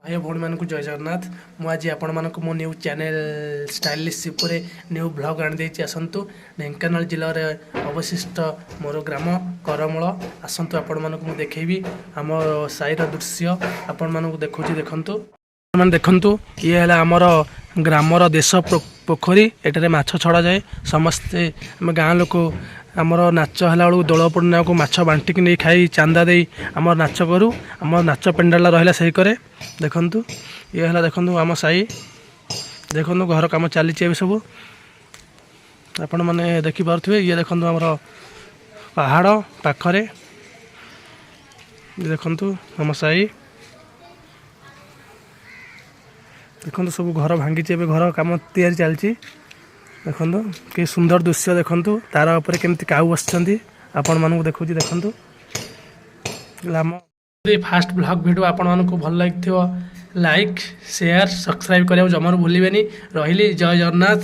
भाई भौणी मानक जय जगन्नाथ। मुझे आपण मानक मो न्यू चैनल स्टाइलिश उपरे न्यू ब्लॉग आनी आसतु ढेंकानाल जिले अवशिष्ट मोर ग्राम करमल आसतु आपण मानक मु देखी आम साईर दृश्य आपण मानक देखुची देखंतु मैंने देखंतु ये है आमर ग्रामर देश पोखरी एटारे माछ छड़ा जाए समस्ते आम गाँ लोक आमर नाच है बेलू दोल पूर्णिमा को माछ बांटिक नहीं खाई चांदा दे आम नाच करूँ आम नाच पेंडाला रहा से करे देखंतु ये है देखंतु आम साई देखंतु घर काम चली सब आपण मैंने देखिपे ये देखंतु आमर पहाड़ पाखरे देखंतु आम साई देखो सब घर भांगी घर कम तैयारी चलती देखो कि सुंदर दृश्य देखो तार उपर केमती काऊ बस आपण मानक देखुची देखो फास्ट ब्लॉग वीडियो आपण मानक भल लगी लाइक शेयर सब्सक्राइब करा जमार भूलिए रही जय जगन्नाथ।